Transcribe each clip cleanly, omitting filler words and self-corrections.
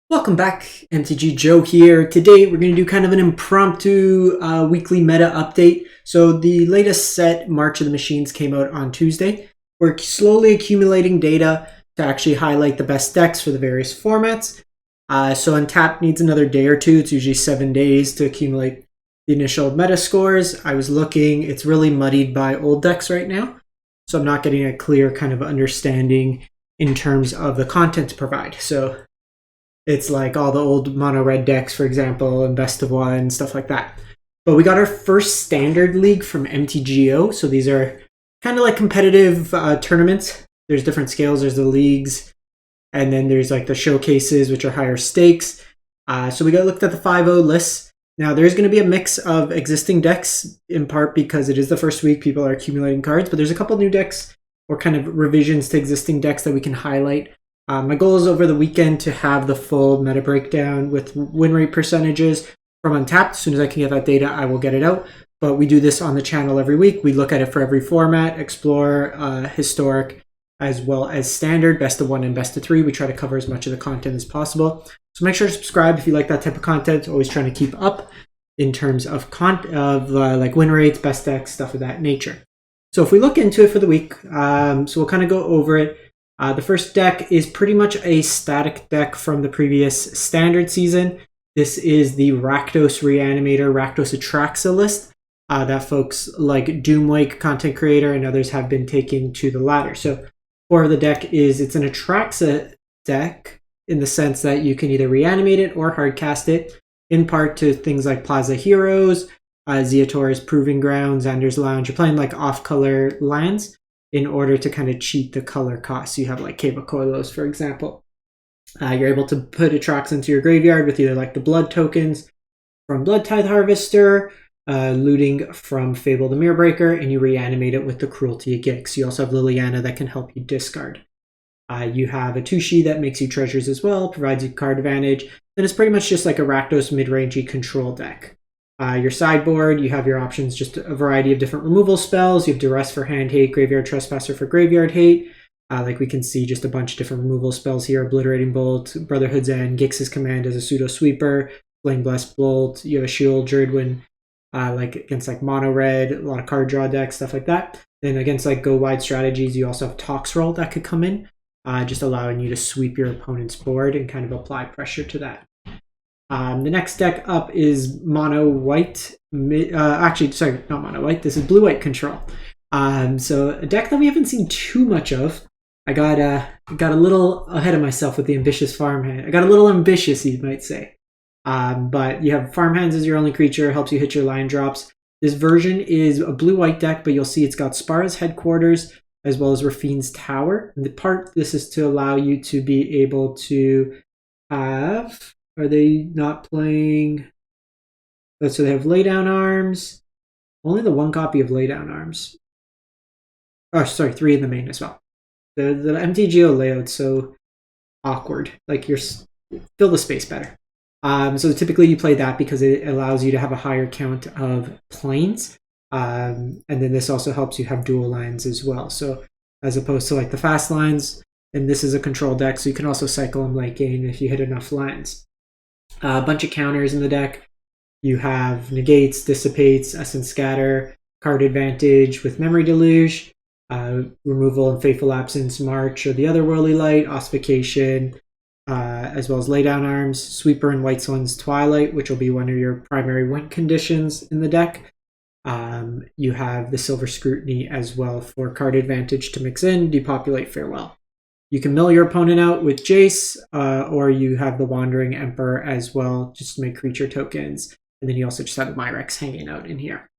Welcome back, MTG Joe here. Today we're going to do kind of an impromptu weekly meta update. So the latest set, March of the Machines, came out on Tuesday. We're slowly accumulating data to actually highlight the best decks for the various formats. So Untapped needs another day or two. It's usually 7 days to accumulate the initial meta scores. I was looking, it's really muddied by old decks right now. So I'm not getting a clear kind of understanding in terms of the content to provide. So it's like all the old mono red decks, for example, and best of one, stuff like that. But we got our first standard league from MTGO. So these are kind of like competitive tournaments. There's different scales. There's the leagues, and then there's like the showcases, which are higher stakes. So we looked at the 5-0 lists. Now there's going to be a mix of existing decks, in part because it is the first week, people are accumulating cards, but there's a couple new decks or kind of revisions to existing decks that we can highlight. My goal is over the weekend to have the full meta breakdown with win rate percentages from Untapped. As soon as I can get that data, I will get it out. But we do this on the channel every week. We look at it for every format, explore, historic, as well as standard, best of one and best of three. We try to cover as much of the content as possible. So make sure to subscribe if you like that type of content. Always trying to keep up in terms of like win rates, best decks, stuff of that nature. So if we look into it for the week, so we'll kind of go over it. The first deck is pretty much a static deck from the previous standard season. This is the Rakdos Reanimator Rakdos Atraxa list that folks like Doomwake content creator and others have been taking to the ladder. So core of the deck is it's an Atraxa deck in the sense that you can either reanimate it or hardcast it, in part to things like Plaza Heroes, Zeator's Proving Grounds, Anders Lounge. You're playing like off-color lands in order to kind of cheat the color costs. You have like Cave of Koilos, for example. You're able to put Atraxa into your graveyard with either like the blood tokens from Blood Tithe Harvester, looting from Fable the Mirrorbreaker, and you reanimate it with the Cruelty of Gix. You also have Liliana that can help you discard. You have a Tushi that makes you treasures as well, provides you card advantage, and it's pretty much just like a Rakdos mid-rangey control deck. Your sideboard, you have your options, just a variety of different removal spells. You have Duress for Hand Hate, Graveyard Trespasser for Graveyard Hate. Like we can see just a bunch of different removal spells here. Obliterating Bolt, Brotherhood's End, Gix's Command as a pseudo sweeper, Flame Blessed Bolt. You have a Shield, Druidwin, like against like mono red, a lot of card draw decks, stuff like that. Then against like go wide strategies, you also have Toxroll that could come in, just allowing you to sweep your opponent's board and kind of apply pressure to that. The next deck up is mono white. Actually, sorry, not mono white. This is blue white control. So a deck that we haven't seen too much of. I got a little ahead of myself with the ambitious farmhand. I got a little ambitious, you might say. But you have farmhands as your only creature, helps you hit your line drops. This version is a blue white deck, but you'll see it's got Spara's Headquarters as well as Rafine's Tower. And this is to allow you to be able to have. Are they not playing? So they have Laydown Arms. Only the one copy of Laydown Arms. Oh, sorry, 3 in the main as well. The MTGO layout's so awkward. Like fill the space better. So typically you play that because it allows you to have a higher count of planes. And then this also helps you have dual lines as well. So as opposed to like the fast lines, and this is a control deck, so you can also cycle them late game if you hit enough lines. A bunch of counters in the deck. You have Negates, Dissipates, Essence Scatter, Card Advantage with Memory Deluge, Removal and Faithful Absence, March or the Otherworldly Light, Ossification, as well as Laydown Arms, Sweeper and White Sun's Twilight, which will be one of your primary win conditions in the deck. You have the Silver Scrutiny as well for card advantage to mix in, Depopulate Farewell. You can mill your opponent out with Jace, or you have the Wandering Emperor as well, just to make creature tokens. And then you also just have the Myrex hanging out in here.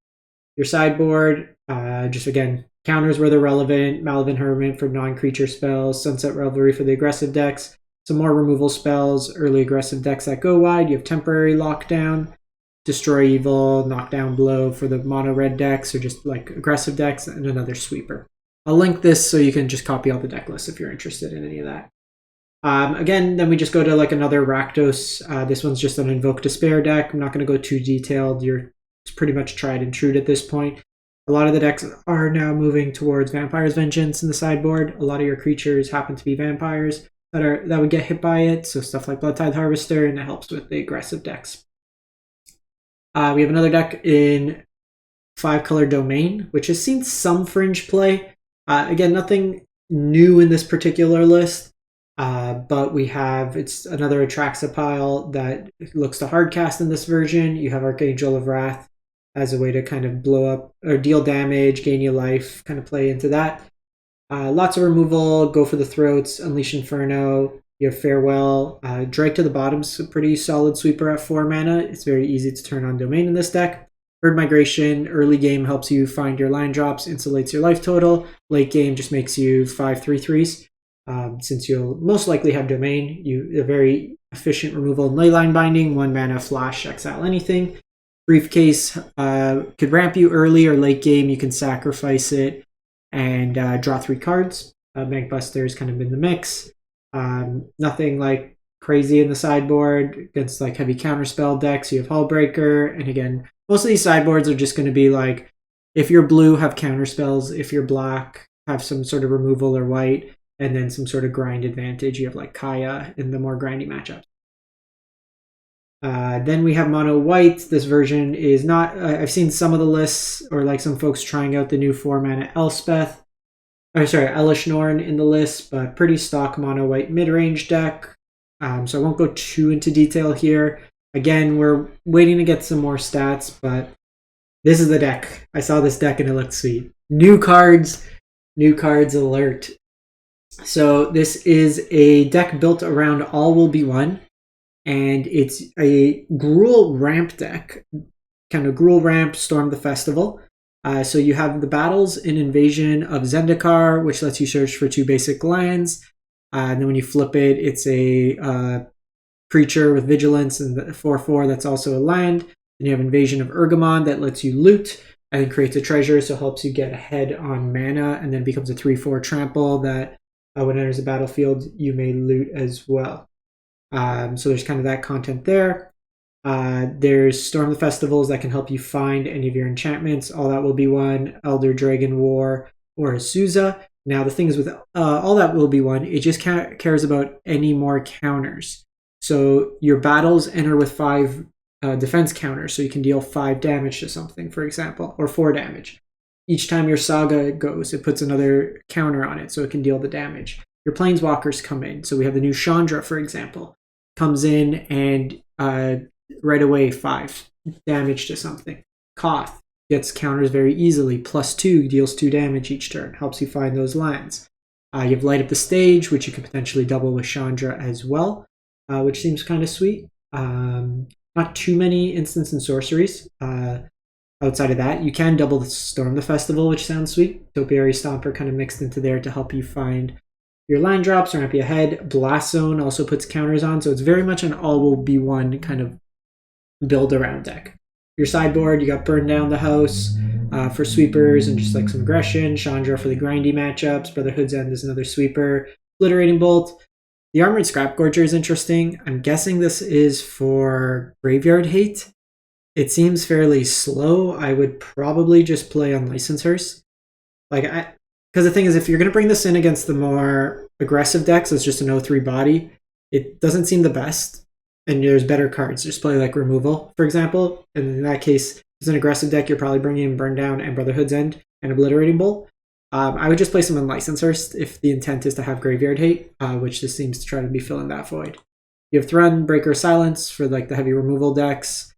Your sideboard, just again, counters where they're relevant, Malavin Hermit for non-creature spells, Sunset Revelry for the aggressive decks, some more removal spells, early aggressive decks that go wide. You have Temporary Lockdown, Destroy Evil, Knockdown Blow for the mono red decks, or just like aggressive decks, and another Sweeper. I'll link this so you can just copy all the deck lists if you're interested in any of that. Again, then we just go to like another Rakdos. This one's just an Invoke Despair deck. I'm not going to go too detailed. It's pretty much tried and true at this point. A lot of the decks are now moving towards Vampire's Vengeance in the sideboard. A lot of your creatures happen to be vampires. that would get hit by it. So stuff like Bloodtithe Harvester, and it helps with the aggressive decks. We have another deck in 5-color Domain, which has seen some fringe play. Again, nothing new in this particular list, but we have, it's another Atraxa pile that looks to hardcast in this version. You have Archangel of Wrath as a way to kind of blow up or deal damage, gain you life, kind of play into that. Lots of removal, go for the throats, Unleash Inferno, you have Farewell. Drag to the Bottom's a pretty solid sweeper at 4 mana. It's very easy to turn on Domain in this deck. Herd Migration, early game helps you find your line drops, insulates your life total. Late game just makes you 5 3/3s. Since you'll most likely have Domain, a very efficient removal and Leyline Binding, 1 mana flash, exile anything. Briefcase could ramp you early or late game. You can sacrifice it and draw 3 cards. Bankbuster has kind of been the mix. Nothing like crazy in the sideboard against like heavy counterspell decks. You have Hullbreaker, and again, most of these sideboards are just going to be like, if you're blue, have counterspells. If you're black, have some sort of removal or white, and then some sort of grind advantage. You have like Kaya in the more grindy matchups. Then we have mono white. This version is not, I've seen some of the lists, or like some folks trying out the new 4 mana Elspeth. Elish Norn in the list, but pretty stock mono white mid-range deck. So I won't go too into detail here. Again, we're waiting to get some more stats, but this is the deck. I saw this deck and it looked sweet. New cards alert. So this is a deck built around All Will Be One, and it's a Gruel ramp deck. Kind of Gruel ramp, Storm the Festival. So you have the battles in Invasion of Zendikar, which lets you search for 2 basic lands. And then when you flip it, it's a creature with vigilance and 4/4 that's also a land. Then you have Invasion of Urgamon that lets you loot and then creates a treasure, so helps you get ahead on mana, and then becomes a 3/4 trample that when it enters the battlefield, you may loot as well. So there's kind of that content there. There's Storm the Festivals that can help you find any of your enchantments. All That Will Be One, Elder Dragon War, or Azusa. Now the thing is with All That Will Be One, it just cares about any more counters. So your battles enter with 5 defense counters, so you can deal 5 damage to something, for example, or 4 damage. Each time your saga goes, it puts another counter on it, so it can deal the damage. Your planeswalkers come in. So we have the new Chandra, for example, comes in and right away 5 damage to something. Koth gets counters very easily. +2 deals 2 damage each turn. Helps you find those lands. You have Light Up the Stage, which you can potentially double with Chandra as well, which seems kind of sweet. Not too many instants and sorceries. Outside of that, you can double the Storm the Festival, which sounds sweet. Topiary Stomper kind of mixed into there to help you find your line drops or ramp you ahead. Blast Zone also puts counters on, so it's very much an All Will Be One kind of build around deck. Your sideboard, you got Burn Down the House for sweepers and just like some aggression. Chandra for the grindy matchups. Brotherhood's End is another sweeper. Obliterating Bolt. The Armored Scrapgorger is interesting. I'm guessing this is for Graveyard Hate. It seems fairly slow. I would probably just play on License Hearse. Because the thing is, if you're going to bring this in against the more aggressive decks, it's just an 0/3 body. It doesn't seem the best, and there's better cards. Just play like Removal, for example. And in that case, if it's an aggressive deck, you're probably bringing in Burn Down and Brotherhood's End and Obliterating Bolt. I would just play some in License Hearse if the intent is to have Graveyard Hate, which this seems to try to be filling that void. You have Thrun, Breaker, Silence for like the heavy removal decks.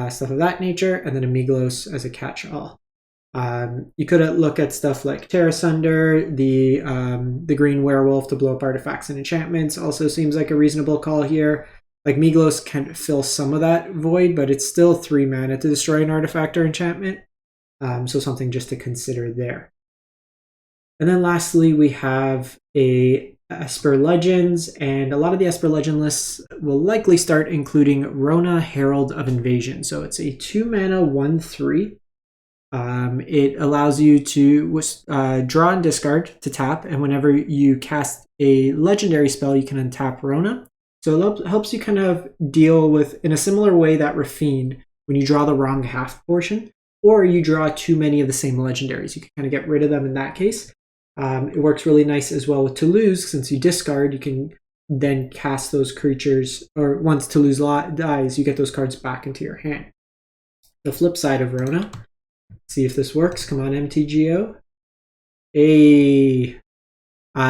Stuff of that nature, and then Amigos as a catch-all. You could look at stuff like Terra Sunder, the Green Werewolf to blow up artifacts and enchantments also seems like a reasonable call here. Like Miglos can fill some of that void, but it's still 3 mana to destroy an artifact or enchantment, so something just to consider there. And then lastly, we have a Esper Legends, and a lot of the Esper Legend lists will likely start including Rona, Herald of Invasion. So it's a 2 mana 1/3. It allows you to draw and discard to tap, and whenever you cast a legendary spell, you can untap Rona. So it helps you kind of deal with, in a similar way that Rafine, when you draw the wrong half portion, or you draw too many of the same legendaries. You can kind of get rid of them in that case. It works really nice as well with Toulouse. Since you discard, you can then cast those creatures, or once to lose dies, you get those cards back into your hand. The flip side of Rona. See if this works. Come on, MTGO.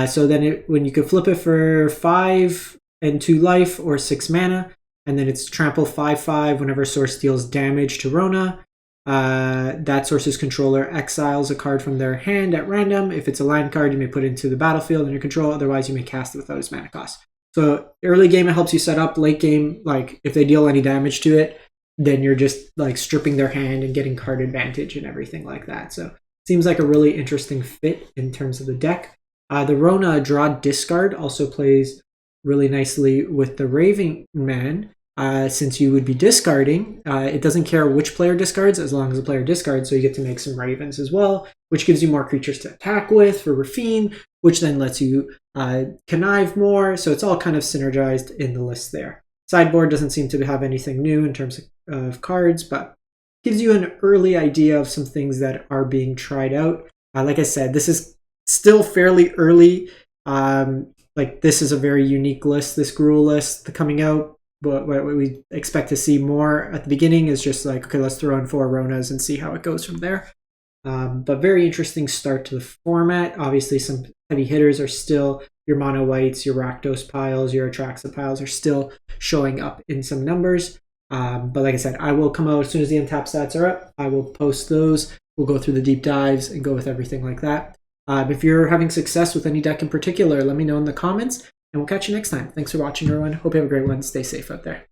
So then when you can flip it for 5 and 2 life or 6 mana, and then it's trample 5/5 whenever source deals damage to Rona. That source's controller exiles a card from their hand at random. If it's a land card, you may put it into the battlefield in your control. Otherwise, you may cast it without its mana cost. So early game, it helps you set up. Late game, like if they deal any damage to it, then you're just like stripping their hand and getting card advantage and everything like that. So seems like a really interesting fit in terms of the deck. The Rona draw discard also plays really nicely with the Raving Man. Since you would be discarding, it doesn't care which player discards as long as the player discards, so you get to make some Ravens as well, which gives you more creatures to attack with for Rafine, which then lets you connive more, so it's all kind of synergized in the list there. Sideboard doesn't seem to have anything new in terms of cards, but gives you an early idea of some things that are being tried out. Like I said, this is still fairly early. Like this is a very unique list, this Gruel list coming out. But what we expect to see more at the beginning is just like, okay, let's throw in 4 Ronas and see how it goes from there. But very interesting start to the format. Obviously, some heavy hitters are still your mono whites, your Rakdos piles, your Atraxa piles are still showing up in some numbers. But like I said, I will come out as soon as the untap stats are up. I will post those. We'll go through the deep dives and go with everything like that. If you're having success with any deck in particular, let me know in the comments. And we'll catch you next time. Thanks for watching, everyone. Hope you have a great one. Stay safe out there.